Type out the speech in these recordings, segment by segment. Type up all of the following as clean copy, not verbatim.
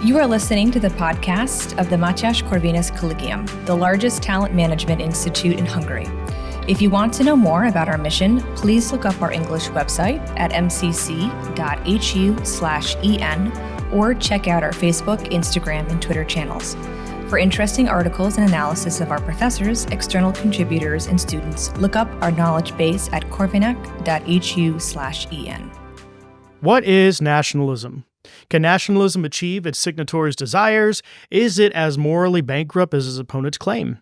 You are listening to the podcast of the Mathias Corvinus Collegium, the largest talent management institute in Hungary. If you want to know more about our mission, please look up our English website at mcc.hu/en or check out our Facebook, Instagram, and Twitter channels. For interesting articles and analysis of our professors, external contributors, and students, look up our knowledge base at corvinus.hu/en. What is nationalism? Can nationalism achieve its signatories' desires? Is it as morally bankrupt as its opponents claim?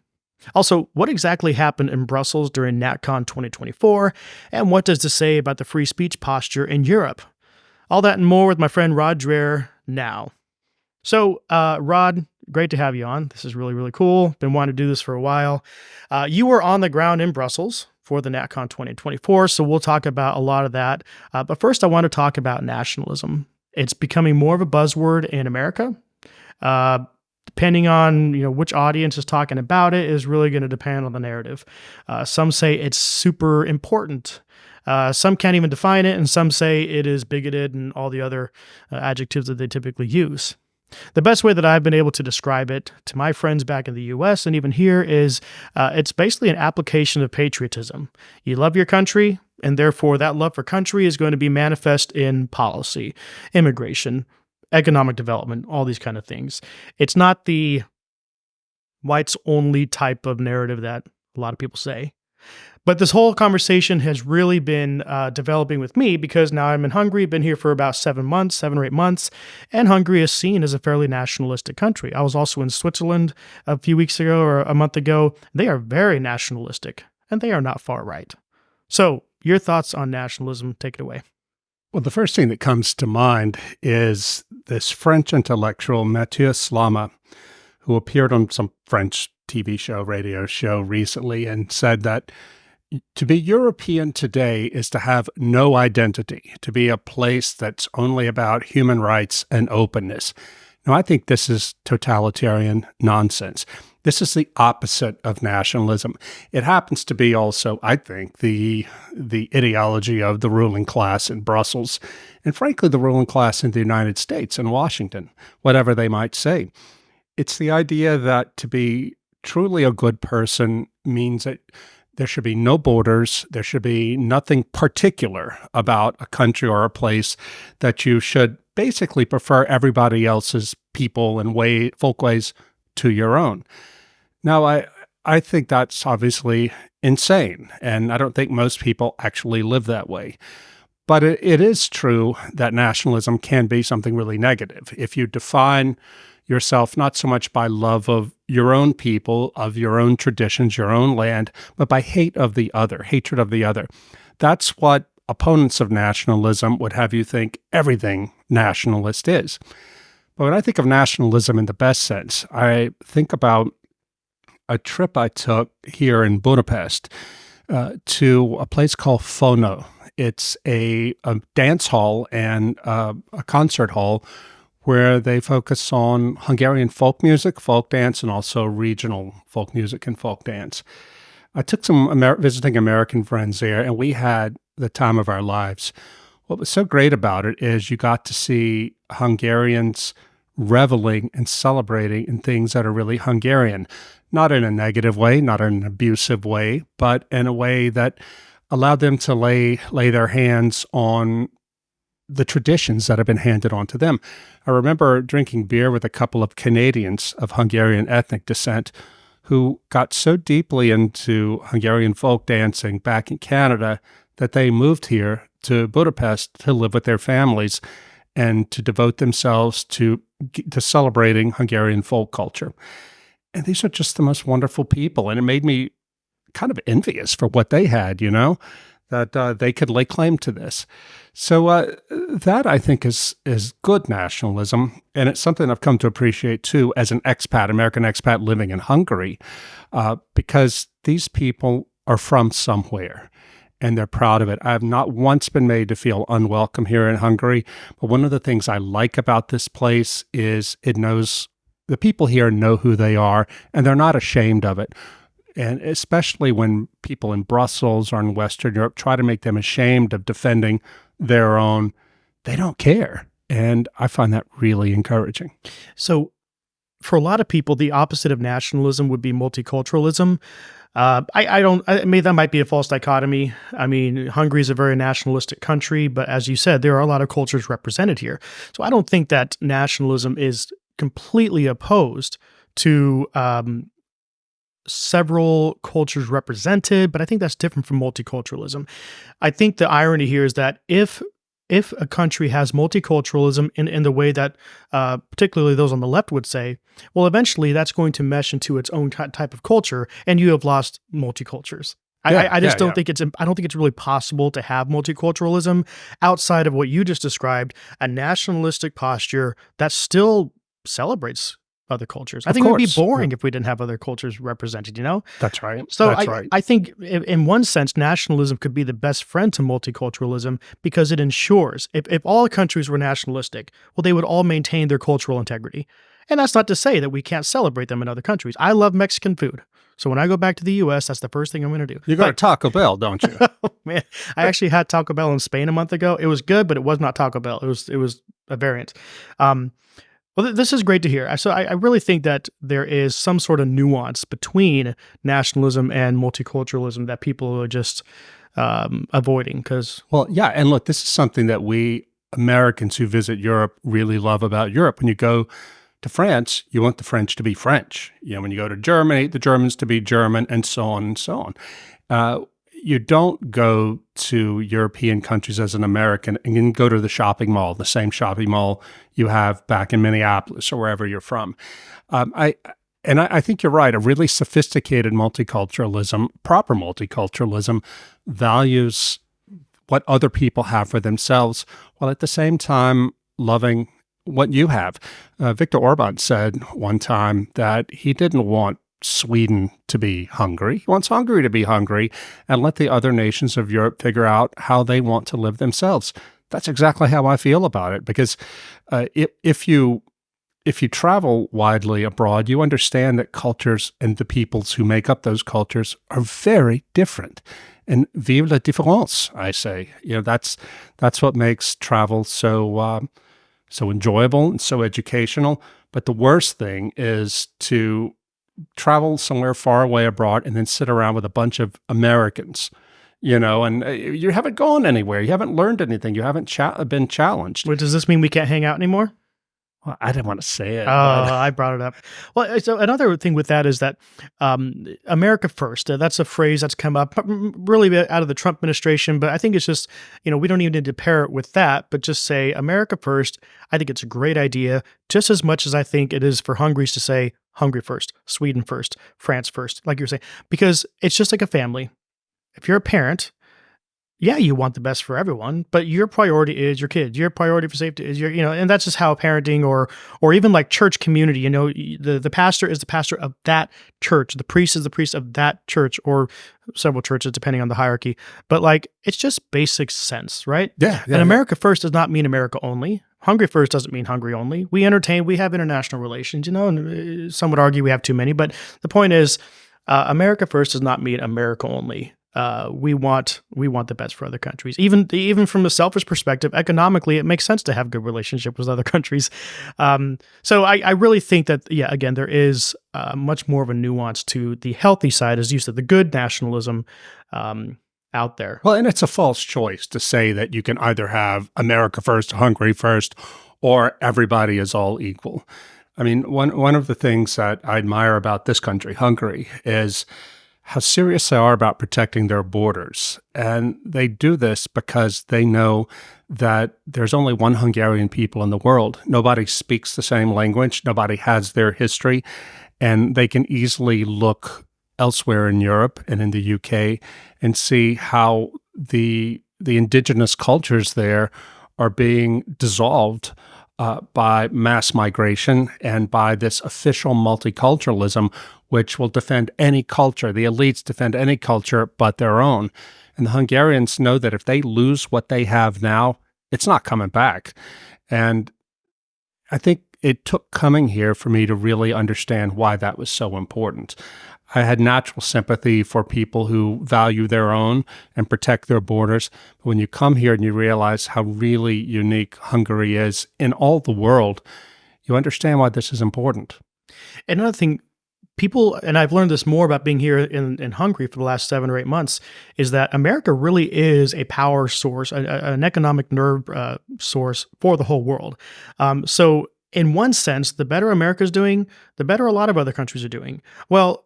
Also, what exactly happened in Brussels during NatCon 2024, and what does this say about the free speech posture in Europe? All that and more with my friend Rod Dreher now. So, Rod, great to have you on. This is really, really cool. Been wanting to do this for a while. You were on the ground in Brussels for the NatCon 2024, so we'll talk about a lot of that. But first, I want to talk about nationalism. It's becoming more of a buzzword in America. Depending on which audience is talking about it is really going to depend on the narrative. Some say it's super important. Some can't even define it, and some say it is bigoted and all the other adjectives that they typically use. The best way that I've been able to describe it to my friends back in the U.S. and even here is it's basically an application of patriotism. You love your country, and therefore that love for country is going to be manifest in policy, immigration, economic development, all these kind of things. It's not the whites-only type of narrative that a lot of people say. But this whole conversation has really been developing with me because now I'm in Hungary, been here for about 7 or 8 months, and Hungary is seen as a fairly nationalistic country. I was also in Switzerland a few weeks ago or a month ago. They are very nationalistic, and they are not far right. So, your thoughts on nationalism, take it away. Well, the first thing that comes to mind is this French intellectual, Mathias, who appeared on some French TV show, radio show recently, and said that to be European today is to have no identity, to be a place that's only about human rights and openness. Now, I think this is totalitarian nonsense. This is the opposite of nationalism. It happens to be also, I think, the ideology of the ruling class in Brussels, and frankly, the ruling class in the United States and Washington, whatever they might say. It's the idea that to be truly a good person means that there should be no borders. There should be nothing particular about a country or a place, that you should basically prefer everybody else's people and folkways to your own. Now, I think that's obviously insane, and I don't think most people actually live that way. But it is true that nationalism can be something really negative. If you define yourself not so much by love of your own people, of your own traditions, your own land, but by hatred of the other. That's what opponents of nationalism would have you think everything nationalist is. But when I think of nationalism in the best sense, I think about a trip I took here in Budapest to a place called Fono. It's a dance hall and a concert hall where they focus on Hungarian folk music, folk dance, and also regional folk music and folk dance. I took some visiting American friends there, and we had the time of our lives. What was so great about it is you got to see Hungarians reveling and celebrating in things that are really Hungarian, not in a negative way, not in an abusive way, but in a way that allowed them to lay their hands on the traditions that have been handed on to them. I remember drinking beer with a couple of Canadians of Hungarian ethnic descent who got so deeply into Hungarian folk dancing back in Canada that they moved here to Budapest to live with their families and to devote themselves to celebrating Hungarian folk culture. And these are just the most wonderful people, and it made me kind of envious for what they had, that they could lay claim to this. So that, I think, is good nationalism, and it's something I've come to appreciate, too, as an expat, American expat living in Hungary, because these people are from somewhere, and they're proud of it. I've not once been made to feel unwelcome here in Hungary, but one of the things I like about this place is the people here know who they are, and they're not ashamed of it. And especially when people in Brussels or in Western Europe try to make them ashamed of defending their own, they don't care. And I find that really encouraging. So for a lot of people, the opposite of nationalism would be multiculturalism. I mean, that might be a false dichotomy. I mean, Hungary is a very nationalistic country, but as you said, there are a lot of cultures represented here. So I don't think that nationalism is completely opposed to several cultures represented, but I think that's different from multiculturalism. I think the irony here is that if a country has multiculturalism in the way that particularly those on the left would say, well, eventually that's going to mesh into its own type of culture, and you have lost multicultures. I just don't think I don't think it's really possible to have multiculturalism outside of what you just described, a nationalistic posture that still celebrates other cultures. I think it would be boring if we didn't have other cultures represented, you know? That's right. So I think in one sense, nationalism could be the best friend to multiculturalism because it ensures if all countries were nationalistic, well, they would all maintain their cultural integrity. And that's not to say that we can't celebrate them in other countries. I love Mexican food. So when I go back to the U.S., that's the first thing I'm going to do. You go to Taco Bell, don't you? Oh, man, I actually had Taco Bell in Spain a month ago. It was good, but it was not Taco Bell. It was a variant. Well, this is great to hear. So I really think that there is some sort of nuance between nationalism and multiculturalism that people are just avoiding. Well, yeah. And look, this is something that we Americans who visit Europe really love about Europe. When you go to France, you want the French to be French. You know, when you go to Germany, the Germans to be German, and so on and so on. You don't go to European countries as an American and then go to the shopping mall, the same shopping mall you have back in Minneapolis or wherever you're from. I think you're right. A really sophisticated multiculturalism, proper multiculturalism, values what other people have for themselves, while at the same time loving what you have. Viktor Orban said one time that he didn't want Sweden to be Hungary. He wants Hungary to be Hungary and let the other nations of Europe figure out how they want to live themselves. That's exactly how I feel about it, because if you travel widely abroad, you understand that cultures and the peoples who make up those cultures are very different. And vive la différence, I say. You know, that's what makes travel so enjoyable and so educational. But the worst thing is to travel somewhere far away abroad and then sit around with a bunch of Americans, you know, and you haven't gone anywhere. You haven't learned anything. You haven't been challenged. Wait, does this mean we can't hang out anymore? Well, I didn't want to say it. Oh, I brought it up. Well, so another thing with that is that America first, that's a phrase that's come up really out of the Trump administration, but I think it's just, you know, we don't even need to pair it with that, but just say America first. I think it's a great idea, just as much as I think it is for Hungaries to say Hungary first, Sweden first, France first, like you're saying, because it's just like a family. If you're a parent, yeah, you want the best for everyone, but your priority is your kids. Your priority for safety is your, you know, and that's just how parenting or even like church community, you know, the pastor is the pastor of that church. The priest is the priest of that church or several churches, depending on the hierarchy. But like, it's just basic sense, right? Yeah. And America first does not mean America only. Hungary first doesn't mean Hungary only. We entertain, we have international relations, you know, and some would argue we have too many, but the point is, America first does not mean America only. We want the best for other countries. Even from a selfish perspective, economically, it makes sense to have good relationship with other countries. So I really think that, yeah, again, there is much more of a nuance to the healthy side, as you said, the good nationalism out there. Well, and it's a false choice to say that you can either have America first, Hungary first, or everybody is all equal. I mean, one of the things that I admire about this country, Hungary, is how serious they are about protecting their borders. And they do this because they know that there's only one Hungarian people in the world. Nobody speaks the same language. Nobody has their history. And they can easily look elsewhere in Europe and in the UK and see how the indigenous cultures there are being dissolved by mass migration and by this official multiculturalism, which will defend any culture. The elites defend any culture but their own. And the Hungarians know that if they lose what they have now, it's not coming back. And I think it took coming here for me to really understand why that was so important. I had natural sympathy for people who value their own and protect their borders. But when you come here and you realize how really unique Hungary is in all the world, you understand why this is important. Another thing, people, and I've learned this more about being here in Hungary for the last 7 or 8 months, is that America really is a power source, an economic nerve source for the whole world. So in one sense, the better America's doing, the better a lot of other countries are doing. Well,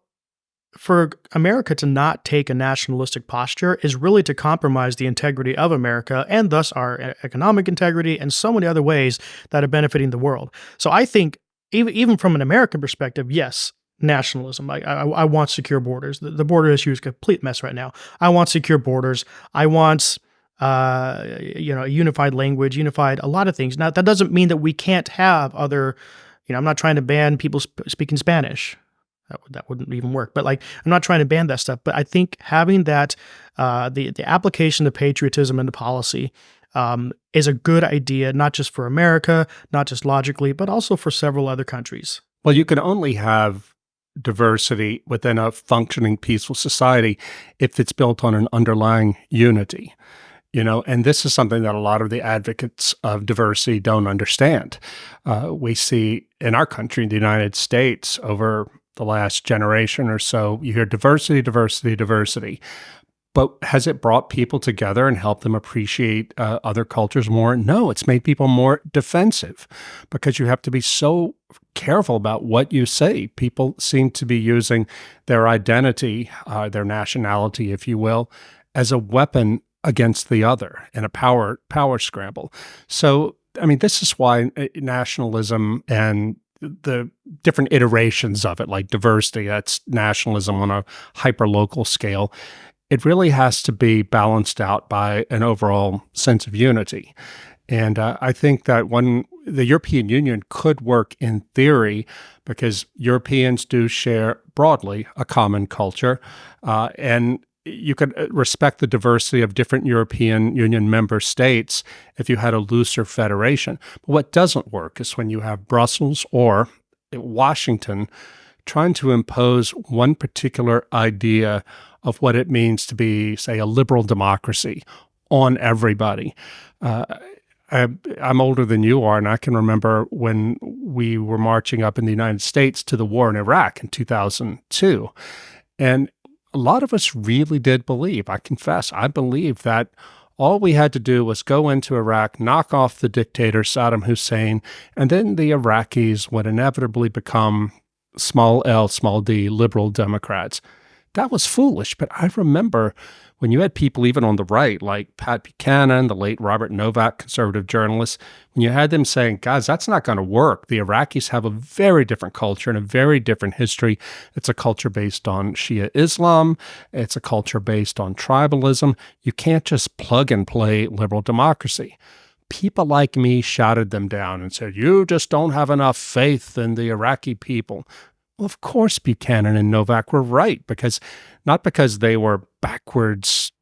for America to not take a nationalistic posture is really to compromise the integrity of America and thus our economic integrity and so many other ways that are benefiting the world. So I think even from an American perspective, yes, nationalism. I want secure borders. The border issue is a complete mess right now. I want secure borders. I want a unified language, unified a lot of things. Now, that doesn't mean that we can't have other, I'm not trying to ban people speaking Spanish. That wouldn't even work. But I'm not trying to ban that stuff. But I think having that, the application of patriotism into policy is a good idea, not just for America, not just logically, but also for several other countries. Well, you can only have diversity within a functioning, peaceful society if it's built on an underlying unity. And this is something that a lot of the advocates of diversity don't understand. We see in our country, in the United States, over the last generation or so, you hear diversity, diversity, diversity. But has it brought people together and helped them appreciate other cultures more? No, it's made people more defensive because you have to be so careful about what you say. People seem to be using their identity, their nationality, if you will, as a weapon against the other in a power scramble. So, this is why nationalism and the different iterations of it, like diversity, that's nationalism on a hyper-local scale, it really has to be balanced out by an overall sense of unity. And I think that the European Union could work in theory because Europeans do share broadly a common culture, and you could respect the diversity of different European Union member states if you had a looser federation. But what doesn't work is when you have Brussels or Washington trying to impose one particular idea of what it means to be, say, a liberal democracy on everybody. I'm older than you are, and I can remember when we were marching up in the United States to the war in Iraq in 2002. And a lot of us really did believe, I confess, I believed that all we had to do was go into Iraq, knock off the dictator Saddam Hussein, and then the Iraqis would inevitably become small L, small d, liberal Democrats. That was foolish, but I remember when you had people even on the right, like Pat Buchanan, the late Robert Novak, conservative journalist, when you had them saying, guys, that's not going to work. The Iraqis have a very different culture and a very different history. It's a culture based on Shia Islam. It's a culture based on tribalism. You can't just plug and play liberal democracy. People like me shouted them down and said, you just don't have enough faith in the Iraqi people. Well, of course, Buchanan and Novak were right, not because they were backwards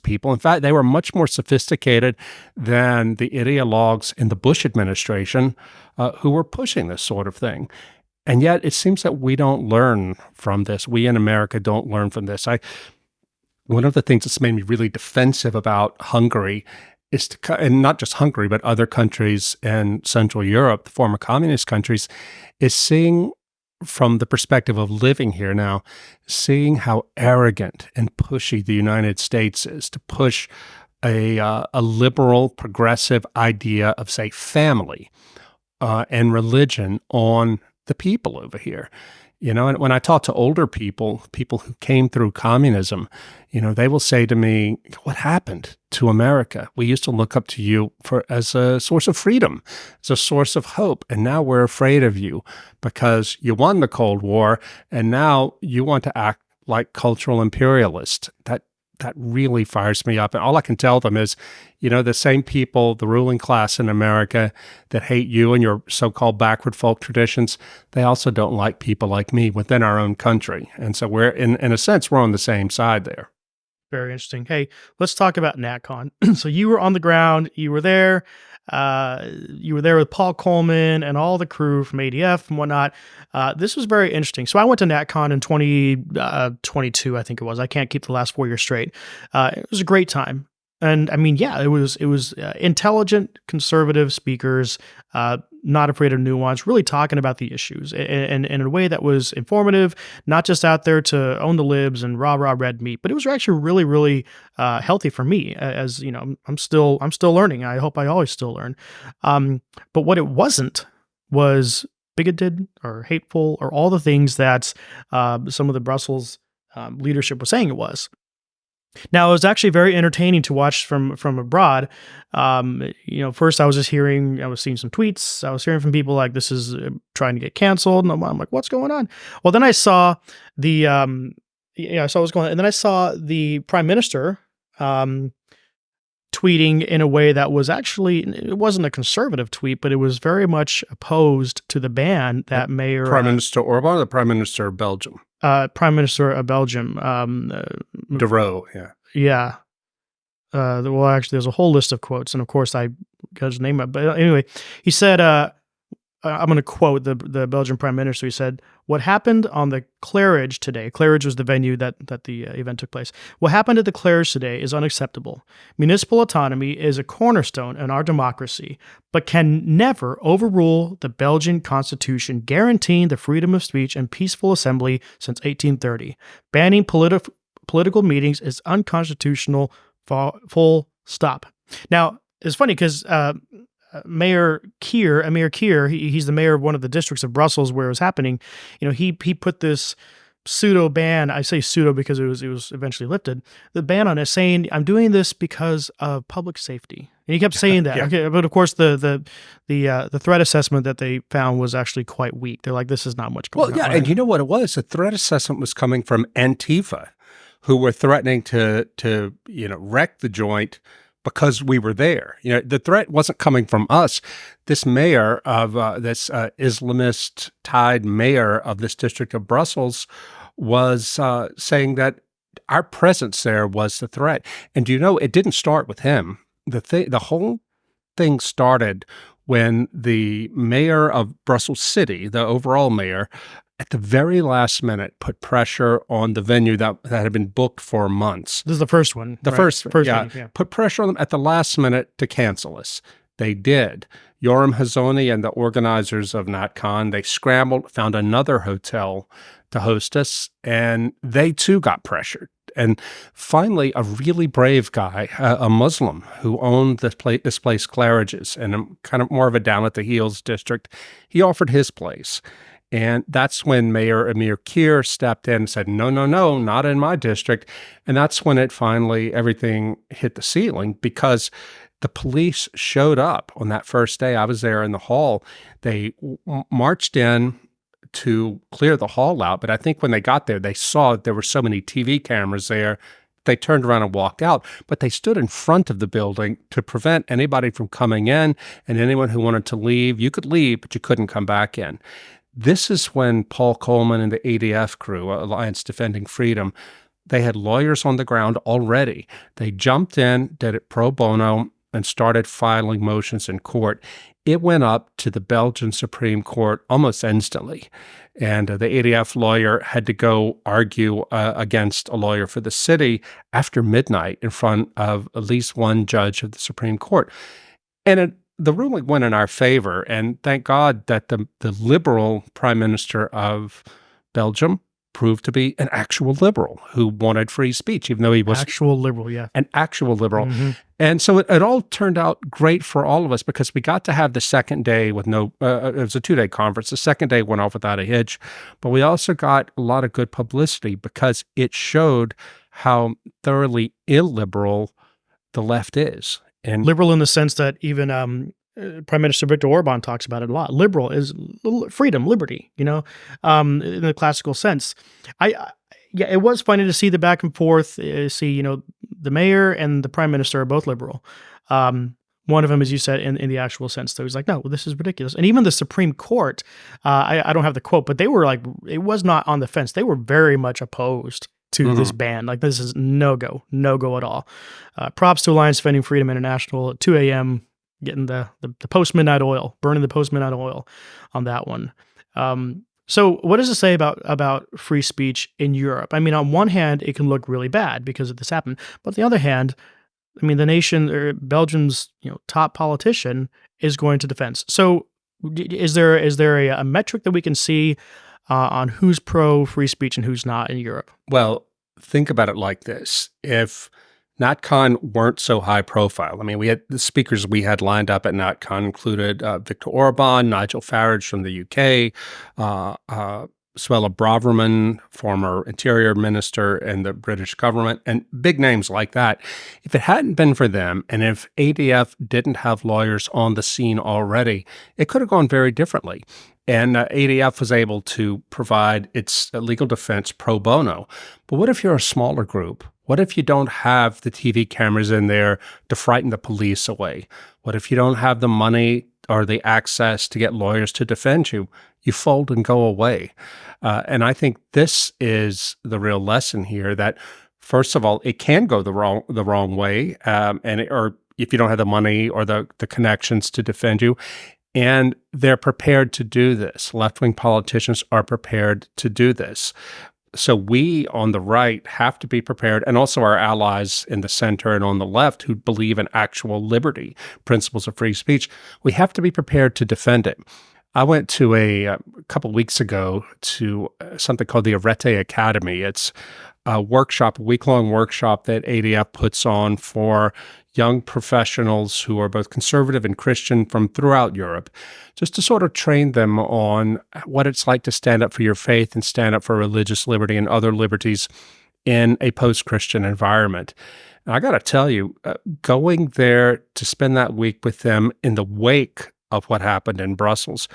people. In fact, they were much more sophisticated than the ideologues in the Bush administration who were pushing this sort of thing. And yet it seems that we don't learn from this. We in America don't learn from this. One of the things that's made me really defensive about Hungary is and not just Hungary, but other countries in Central Europe, the former communist countries, is seeing from the perspective of living here now, seeing how arrogant and pushy the United States is to push a liberal, progressive idea of, say, family and religion on the people over here. And when I talk to older people who came through communism, they will say to me, what happened to America? We used to look up to you as a source of freedom, as a source of hope. And now we're afraid of you because you won the Cold War and now you want to act like cultural imperialists. That really fires me up. And all I can tell them is, the same people, the ruling class in America that hate you and your so-called backward folk traditions, they also don't like people like me within our own country. And so we're, in a sense, we're on the same side there. Very interesting. Hey, let's talk about NatCon. So you were on the ground. You were there. You were there with Paul Coleman and all the crew from ADF and whatnot. This was very interesting. So I went to NatCon in 2022, I think it was. I can't keep the last 4 years straight. It was a great time. And I mean, yeah, it was intelligent, conservative speakers, not afraid of nuance, really talking about the issues and in a way that was informative, not just out there to own the libs and rah red meat, but it was actually really, really healthy for me. As you know, I'm still learning. I hope I always still learn. But what it wasn't was bigoted or hateful or all the things that some of the Brussels leadership was saying it was. Now, it was actually very entertaining to watch from abroad. First I was seeing some tweets. I was hearing from people like, this is trying to get canceled. And I'm like, what's going on? Well, then I saw I saw what's going on. And then I saw the prime minister tweeting in a way that was actually, it wasn't a conservative tweet, but it was very much opposed to the ban that Mayor... Prime Minister Orban or the Prime Minister of Belgium? Prime Minister of Belgium. De Roo, yeah. Yeah. Well, actually, there's a whole list of quotes, and of course, I got his name up. But anyway, he said, I'm going to quote the Belgian Prime Minister. He said, "What happened on the Claridge today," Claridge was the venue that the event took place. "What happened at the Claridge today is unacceptable. Municipal autonomy is a cornerstone in our democracy, but can never overrule the Belgian constitution guaranteeing the freedom of speech and peaceful assembly since 1830. Banning political meetings is unconstitutional, full stop." Now, it's funny because Mayor Keir, he's the mayor of one of the districts of Brussels where it was happening. He put this pseudo ban. I say pseudo because it was eventually lifted. The ban on it, saying, "I'm doing this because of public safety." And he kept saying that. Yeah. Okay, but of course the threat assessment that they found was actually quite weak. They're like, this is not much going on. Well, yeah, and you know what it was? The threat assessment was coming from Antifa, who were threatening to wreck the joint because we were there. The threat wasn't coming from us. This mayor of this Islamist-tied mayor of this district of Brussels was saying that our presence there was the threat. And it didn't start with him. The whole thing started when the mayor of Brussels City, the overall mayor, at the very last minute, put pressure on the venue that had been booked for months. This is the first one. The right? first venue, yeah. Put pressure on them at the last minute to cancel us. They did. Yoram Hazoni and the organizers of NatCon, they scrambled, found another hotel to host us, and they too got pressured. And finally, a really brave guy, a Muslim who owned this place, Claridge's, and kind of more of a down-at-the-heels district, he offered his place. And that's when Mayor Amir Keir stepped in and said, no, not in my district. And that's when everything hit the ceiling, because the police showed up on that first day. I was there in the hall. They marched in to clear the hall out. But I think when they got there, they saw that there were so many TV cameras there. They turned around and walked out, but they stood in front of the building to prevent anybody from coming in, and anyone who wanted to leave, you could leave, but you couldn't come back in. This is when Paul Coleman and the ADF crew, Alliance Defending Freedom, they had lawyers on the ground already. They jumped in, did it pro bono, and started filing motions in court. It went up to the Belgian Supreme Court almost instantly. And the ADF lawyer had to go argue against a lawyer for the city after midnight in front of at least one judge of the Supreme Court. And the ruling went in our favor, and thank God that the liberal prime minister of Belgium proved to be an actual liberal who wanted free speech, even though he was actual liberal, yeah, an actual liberal. Mm-hmm. And so it all turned out great for all of us, because we got to have the second day with it was a 2-day conference. The second day went off without a hitch, but we also got a lot of good publicity because it showed how thoroughly illiberal the left is. And liberal in the sense that even Prime Minister Viktor Orban talks about it a lot. Liberal is freedom, liberty, in the classical sense. Yeah, it was funny to see the back and forth, the mayor and the prime minister are both liberal. One of them, as you said, in the actual sense, though, he's like, no, this is ridiculous. And even the Supreme Court, I don't have the quote, but they were like, it was not on the fence. They were very much opposed to this ban. Like, this is no go at all. Props to Alliance Defending Freedom International at 2 a.m. getting the post-midnight oil, burning the post-midnight oil on that one. So what does it say about free speech in Europe? I mean, on one hand, it can look really bad because of this happened. But on the other hand, I mean, the nation, or Belgium's top politician is going to defense. So is there a metric that we can see on who's pro free speech and who's not in Europe? Well, think about it like this. If NatCon weren't so high profile, I mean, we had the speakers we had lined up at NatCon included Viktor Orban, Nigel Farage from the UK, Suella Braverman, former interior minister in the British government, and big names like that. If it hadn't been for them, and if ADF didn't have lawyers on the scene already, it could have gone very differently. And ADF was able to provide its legal defense pro bono. But what if you're a smaller group? What if you don't have the TV cameras in there to frighten the police away? What if you don't have the money or the access to get lawyers to defend you? You fold and go away. And I think this is the real lesson here, that first of all, it can go the wrong way, or if you don't have the money or the connections to defend you. And they're prepared to do this. Left-wing politicians are prepared to do this. So we on the right have to be prepared, and also our allies in the center and on the left who believe in actual liberty, principles of free speech. We have to be prepared to defend it. I went to a couple of weeks ago to something called the Arete Academy. It's a week-long workshop that ADF puts on for young professionals who are both conservative and Christian from throughout Europe, just to sort of train them on what it's like to stand up for your faith and stand up for religious liberty and other liberties in a post-Christian environment. And I got to tell you, going there to spend that week with them in the wake of what happened in Brussels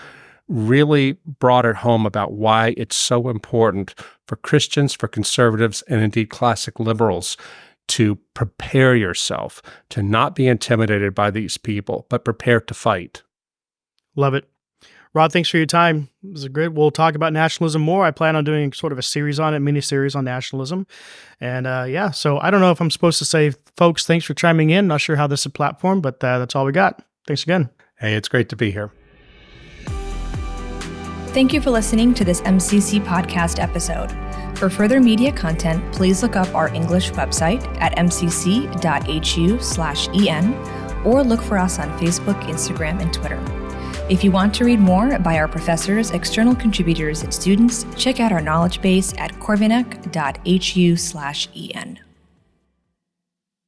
really brought it home about why it's so important for Christians, for conservatives, and indeed classic liberals to prepare yourself, to not be intimidated by these people, but prepare to fight. Love it. Rod, thanks for your time. It was great. We'll talk about nationalism more. I plan on doing sort of a series on it, mini-series on nationalism. And so I don't know if I'm supposed to say, folks, thanks for chiming in. Not sure how this is a platform, but that's all we got. Thanks again. Hey, it's great to be here. Thank you for listening to this MCC podcast episode. For further media content, please look up our English website at mcc.hu/en or look for us on Facebook, Instagram, and Twitter. If you want to read more by our professors, external contributors, and students, check out our knowledge base at corvinus.hu/en.